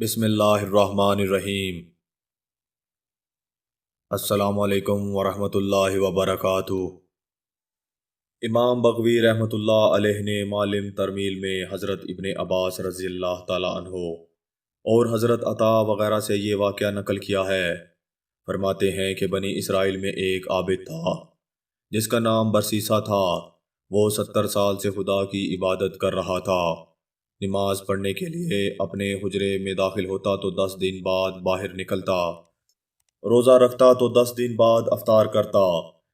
بسم اللہ الرحمن الرحیم۔ السلام علیکم ورحمۃ اللہ وبرکاتہ۔ امام بغوی رحمۃ اللہ علیہ نے معلم ترمیل میں حضرت ابن عباس رضی اللہ تعالیٰ عنہ اور حضرت عطا وغیرہ سے یہ واقعہ نقل کیا ہے۔ فرماتے ہیں کہ بنی اسرائیل میں ایک عابد تھا جس کا نام برسیسا تھا۔ وہ 70 سال سے خدا کی عبادت کر رہا تھا۔ نماز پڑھنے کے لیے اپنے حجرے میں داخل ہوتا تو 10 دن بعد باہر نکلتا، روزہ رکھتا تو 10 دن بعد افطار کرتا۔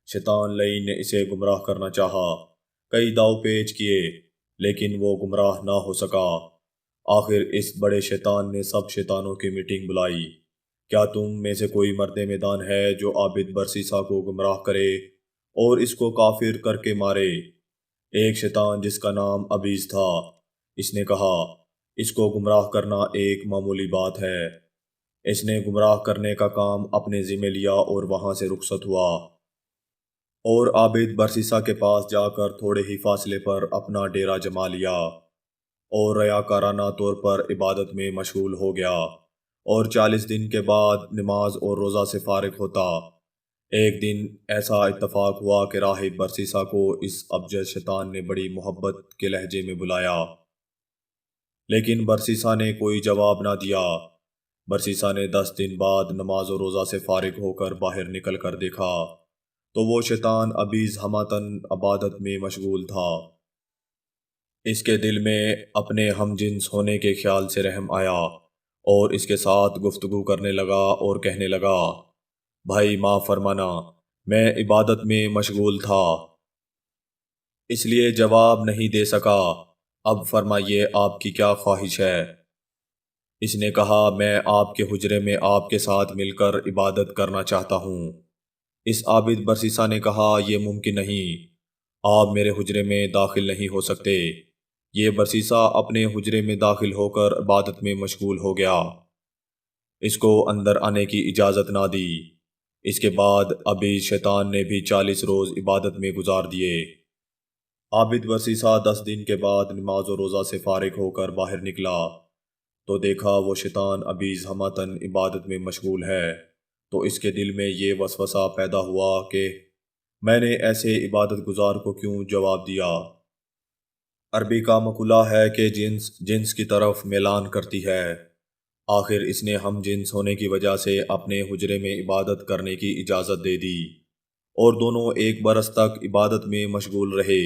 شیطان لعین نے اسے گمراہ کرنا چاہا، کئی داؤ پیچ کیے لیکن وہ گمراہ نہ ہو سکا۔ آخر اس بڑے شیطان نے سب شیطانوں کی میٹنگ بلائی۔ کیا تم میں سے کوئی مرد میدان ہے جو عابد برسیسا کو گمراہ کرے اور اس کو کافر کر کے مارے؟ ایک شیطان جس کا نام ابیز تھا، اس نے کہا اس کو گمراہ کرنا ایک معمولی بات ہے۔ اس نے گمراہ کرنے کا کام اپنے ذمہ لیا اور وہاں سے رخصت ہوا اور عابد برسیسا کے پاس جا کر تھوڑے ہی فاصلے پر اپنا ڈیرا جما لیا اور ریاکارانہ طور پر عبادت میں مشغول ہو گیا، اور 40 دن کے بعد نماز اور روزہ سے فارغ ہوتا۔ ایک دن ایسا اتفاق ہوا کہ راہب برسیسا کو اس ابجد شیطان نے بڑی محبت کے لہجے میں بلایا، لیکن برسیسا نے کوئی جواب نہ دیا۔ برسیسا نے 10 دن بعد نماز و روزہ سے فارغ ہو کر باہر نکل کر دیکھا تو وہ شیطان ابیز ہماتن عبادت میں مشغول تھا۔ اس کے دل میں اپنے ہم جنس ہونے کے خیال سے رحم آیا اور اس کے ساتھ گفتگو کرنے لگا اور کہنے لگا، بھائی معاف فرمانا، میں عبادت میں مشغول تھا اس لیے جواب نہیں دے سکا، اب فرمائیے آپ کی کیا خواہش ہے؟ اس نے کہا میں آپ کے حجرے میں آپ کے ساتھ مل کر عبادت کرنا چاہتا ہوں۔ اس عابد برسیسا نے کہا یہ ممکن نہیں، آپ میرے حجرے میں داخل نہیں ہو سکتے۔ یہ برسیسا اپنے حجرے میں داخل ہو کر عبادت میں مشغول ہو گیا، اس کو اندر آنے کی اجازت نہ دی۔ اس کے بعد ابھی شیطان نے بھی 40 روز عبادت میں گزار دیے۔ عابد برسیسا 10 دن کے بعد نماز و روزہ سے فارغ ہو کر باہر نکلا تو دیکھا وہ شیطان ابیز ہماتن عبادت میں مشغول ہے، تو اس کے دل میں یہ وسوسہ پیدا ہوا کہ میں نے ایسے عبادت گزار کو کیوں جواب دیا۔ عربی کا مقولہ ہے کہ جنس جنس کی طرف میلان کرتی ہے۔ آخر اس نے ہم جنس ہونے کی وجہ سے اپنے حجرے میں عبادت کرنے کی اجازت دے دی اور دونوں 1 برس تک عبادت میں مشغول رہے۔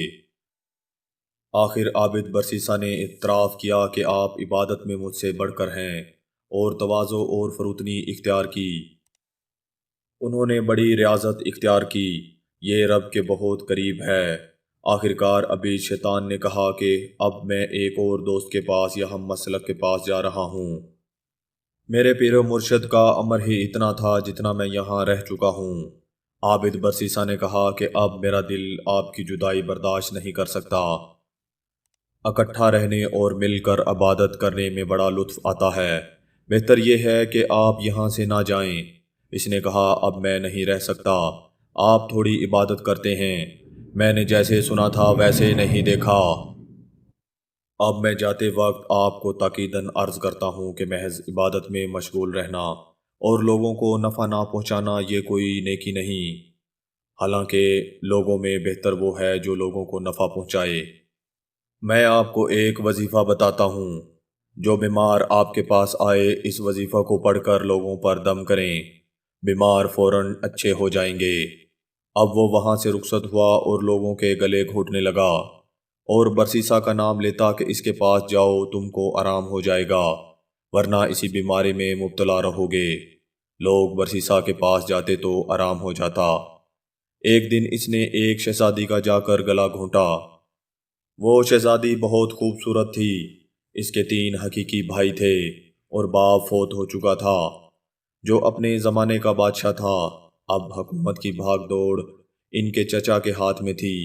آخر عابد برسیسا نے اعتراف کیا کہ آپ عبادت میں مجھ سے بڑھ کر ہیں اور تواضع اور فروتنی اختیار کی۔ انہوں نے بڑی ریاضت اختیار کی، یہ رب کے بہت قریب ہے۔ آخرکار ابھی شیطان نے کہا کہ اب میں ایک اور دوست کے پاس یا ہم مسلک کے پاس جا رہا ہوں۔ میرے پیر و مرشد کا امر ہی اتنا تھا جتنا میں یہاں رہ چکا ہوں۔ عابد برسیسا نے کہا کہ اب میرا دل آپ کی جدائی برداشت نہیں کر سکتا۔ اکٹھا رہنے اور مل کر عبادت کرنے میں بڑا لطف آتا ہے، بہتر یہ ہے کہ آپ یہاں سے نہ جائیں۔ اس نے کہا اب میں نہیں رہ سکتا، آپ تھوڑی عبادت کرتے ہیں، میں نے جیسے سنا تھا ویسے نہیں دیکھا۔ اب میں جاتے وقت آپ کو تاکیداً عرض کرتا ہوں کہ محض عبادت میں مشغول رہنا اور لوگوں کو نفع نہ پہنچانا یہ کوئی نیکی نہیں، حالانکہ لوگوں میں بہتر وہ ہے جو لوگوں کو نفع پہنچائے۔ میں آپ کو ایک وظیفہ بتاتا ہوں، جو بیمار آپ کے پاس آئے اس وظیفہ کو پڑھ کر لوگوں پر دم کریں، بیمار فوراً اچھے ہو جائیں گے۔ اب وہ وہاں سے رخصت ہوا اور لوگوں کے گلے گھونٹنے لگا اور برسیسا کا نام لیتا کہ اس کے پاس جاؤ تم کو آرام ہو جائے گا، ورنہ اسی بیماری میں مبتلا رہو گے۔ لوگ برسیسا کے پاس جاتے تو آرام ہو جاتا۔ ایک دن اس نے ایک شہزادی کا جا کر گلا گھونٹا۔ وہ شہزادی بہت خوبصورت تھی، اس کے 3 حقیقی بھائی تھے اور باپ فوت ہو چکا تھا جو اپنے زمانے کا بادشاہ تھا۔ اب حکومت کی بھاگ دوڑ ان کے چچا کے ہاتھ میں تھی۔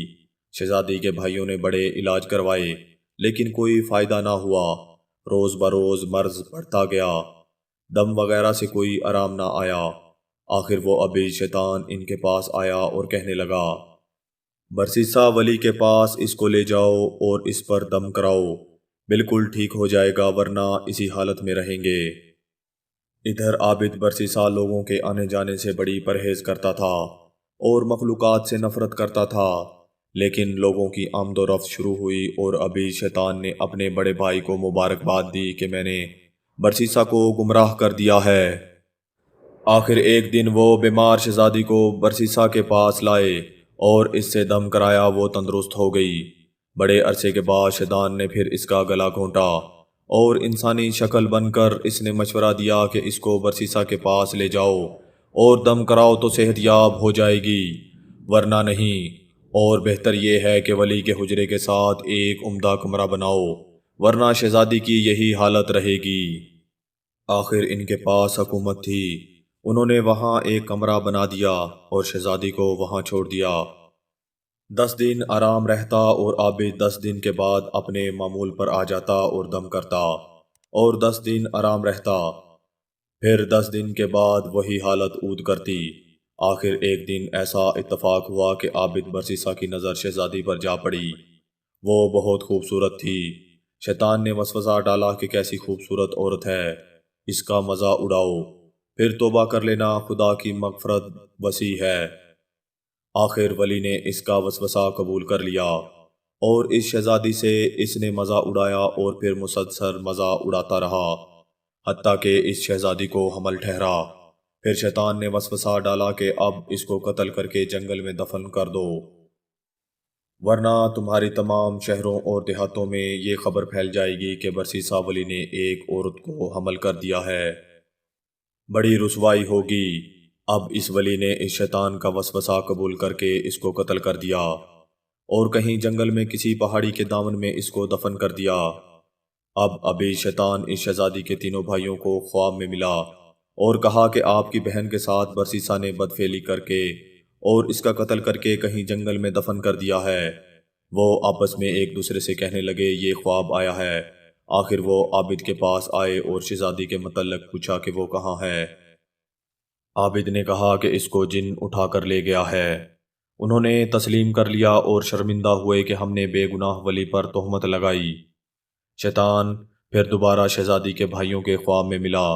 شہزادی کے بھائیوں نے بڑے علاج کروائے لیکن کوئی فائدہ نہ ہوا، روز بروز مرض بڑھتا گیا، دم وغیرہ سے کوئی آرام نہ آیا۔ آخر وہ ابھی شیطان ان کے پاس آیا اور کہنے لگا، برسیسا ولی کے پاس اس کو لے جاؤ اور اس پر دم کراؤ، بالکل ٹھیک ہو جائے گا ورنہ اسی حالت میں رہیں گے۔ ادھر عابد برسیسا لوگوں کے آنے جانے سے بڑی پرہیز کرتا تھا اور مخلوقات سے نفرت کرتا تھا، لیکن لوگوں کی آمد و رفت شروع ہوئی اور ابھی شیطان نے اپنے بڑے بھائی کو مبارکباد دی کہ میں نے برسیسا کو گمراہ کر دیا ہے۔ آخر ایک دن وہ بیمار شہزادی کو برسیسا کے پاس لائے اور اس سے دم کرایا، وہ تندرست ہو گئی۔ بڑے عرصے کے بعد شیطان نے پھر اس کا گلا گھونٹا اور انسانی شکل بن کر اس نے مشورہ دیا کہ اس کو برسیسا کے پاس لے جاؤ اور دم کراؤ تو صحت یاب ہو جائے گی، ورنہ نہیں، اور بہتر یہ ہے کہ ولی کے حجرے کے ساتھ ایک عمدہ کمرہ بناؤ، ورنہ شہزادی کی یہی حالت رہے گی۔ آخر ان کے پاس حکومت تھی، انہوں نے وہاں ایک کمرہ بنا دیا اور شہزادی کو وہاں چھوڑ دیا۔ 10 دن آرام رہتا اور عابد 10 دن کے بعد اپنے معمول پر آ جاتا اور دم کرتا، اور 10 دن آرام رہتا، پھر 10 دن کے بعد وہی حالت عود کرتی۔ آخر ایک دن ایسا اتفاق ہوا کہ عابد برسیسا کی نظر شہزادی پر جا پڑی۔ وہ بہت خوبصورت تھی۔ شیطان نے وسوسہ ڈالا کہ کیسی خوبصورت عورت ہے، اس کا مزہ اڑاؤ، پھر توبہ کر لینا، خدا کی مغفرت وسیع ہے۔ آخر ولی نے اس کا وسوسہ قبول کر لیا اور اس شہزادی سے اس نے مزہ اڑایا اور پھر مسلسل مزہ اڑاتا رہا، حتیٰ کہ اس شہزادی کو حمل ٹھہرا۔ پھر شیطان نے وسوسہ ڈالا کہ اب اس کو قتل کر کے جنگل میں دفن کر دو، ورنہ تمہاری تمام شہروں اور دیہاتوں میں یہ خبر پھیل جائے گی کہ برسیسا ولی نے ایک عورت کو حمل کر دیا ہے، بڑی رسوائی ہوگی۔ اب اس ولی نے اس شیطان کا وسوسہ قبول کر کے اس کو قتل کر دیا اور کہیں جنگل میں کسی پہاڑی کے دامن میں اس کو دفن کر دیا۔ اب ابھی شیطان اس شہزادی کے تینوں بھائیوں کو خواب میں ملا اور کہا کہ آپ کی بہن کے ساتھ برسیسا نے بدفعلی کر کے اور اس کا قتل کر کے کہیں جنگل میں دفن کر دیا ہے۔ وہ آپس میں ایک دوسرے سے کہنے لگے یہ خواب آیا ہے۔ آخر وہ عابد کے پاس آئے اور شہزادی کے متعلق پوچھا کہ وہ کہاں ہے۔ عابد نے کہا کہ اس کو جن اٹھا کر لے گیا ہے۔ انہوں نے تسلیم کر لیا اور شرمندہ ہوئے کہ ہم نے بے گناہ ولی پر تہمت لگائی۔ شیطان پھر دوبارہ شہزادی کے بھائیوں کے خواب میں ملا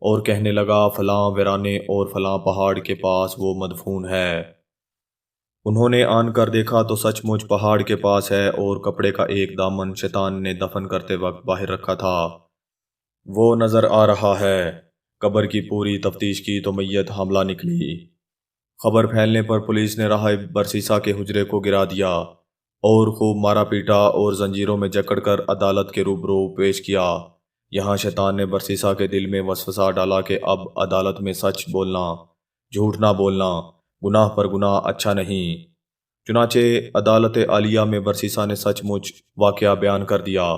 اور کہنے لگا فلاں ویرانے اور فلاں پہاڑ کے پاس وہ مدفون ہے۔ انہوں نے آن کر دیکھا تو سچ مچ پہاڑ کے پاس ہے اور کپڑے کا ایک دامن شیطان نے دفن کرتے وقت باہر رکھا تھا، وہ نظر آ رہا ہے۔ قبر کی پوری تفتیش کی تو میت حاملہ نکلی۔ خبر پھیلنے پر پولیس نے راہب برسیسا کے حجرے کو گرا دیا اور خوب مارا پیٹا اور زنجیروں میں جکڑ کر عدالت کے روبرو پیش کیا۔ یہاں شیطان نے برسیسا کے دل میں وسوسہ ڈالا کہ اب عدالت میں سچ بولنا، جھوٹ نہ بولنا، گناہ پر گناہ اچھا نہیں۔ چنانچہ عدالت عالیہ میں برسیسا نے سچ مچ واقعہ بیان کر دیا۔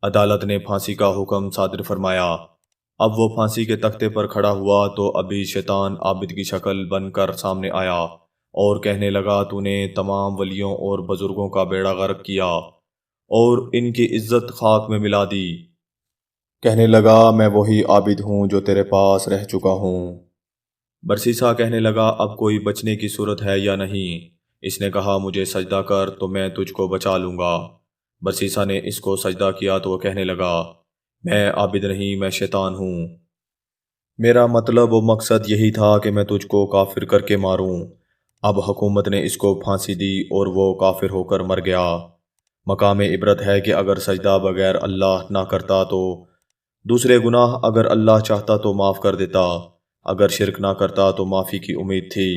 عدالت نے پھانسی کا حکم صادر فرمایا۔ اب وہ پھانسی کے تختے پر کھڑا ہوا تو ابھی شیطان عابد کی شکل بن کر سامنے آیا اور کہنے لگا تو نے تمام ولیوں اور بزرگوں کا بیڑا غرق کیا اور ان کی عزت خاک میں ملا دی۔ کہنے لگا میں وہی عابد ہوں جو تیرے پاس رہ چکا ہوں۔ برسیسا کہنے لگا اب کوئی بچنے کی صورت ہے یا نہیں؟ اس نے کہا مجھے سجدہ کر تو میں تجھ کو بچا لوں گا۔ برسیسا نے اس کو سجدہ کیا تو وہ کہنے لگا میں عابد نہیں، میں شیطان ہوں، میرا مطلب و مقصد یہی تھا کہ میں تجھ کو کافر کر کے ماروں۔ اب حکومت نے اس کو پھانسی دی اور وہ کافر ہو کر مر گیا۔ مقام عبرت ہے کہ اگر سجدہ بغیر اللہ نہ کرتا تو دوسرے گناہ اگر اللہ چاہتا تو معاف کر دیتا، اگر شرک نہ کرتا تو معافی کی امید تھی۔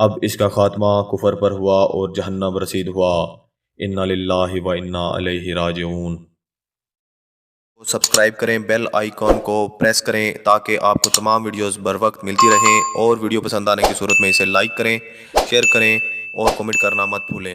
اب اس کا خاتمہ کفر پر ہوا اور جہنم رسید ہوا۔ انا للہ و انا الیہ راجعون۔ سبسکرائب کریں، بیل آئیکن کو پریس کریں تاکہ آپ کو تمام ویڈیوز بر وقت ملتی رہیں، اور ویڈیو پسند آنے کی صورت میں اسے لائک کریں، شیئر کریں اور کمنٹ کرنا مت بھولیں۔